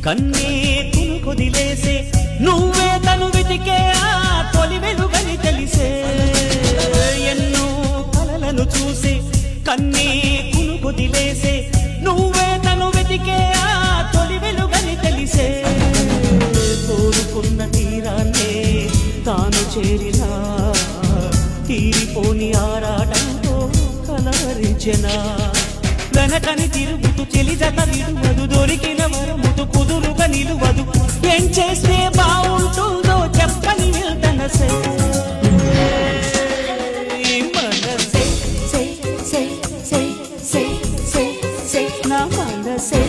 కన్నే కొదిలేసే నువ్వే తను వెతికే ఆ తొలి వెలుగని తెలిసే ఎన్నో కలలను చూసే కన్నే కొదిలేసే నువ్వే తను వెతికే ఆ తొలి వెలుగని తెలిసే కోరుకున్న తీరాన్నే తాను చేరినా తీరిపోని ఆరాటంతో కలవరించెనా వెనకని తిరుగుతూ చెలిజత విడువదు దొరికిన వరముదు కుదురుగా నిలువదు ఏం చేస్తే బాగుంటుందో చెప్పని వెళ్తనసే మనసే సే సే సే సే సే సే నా మనసే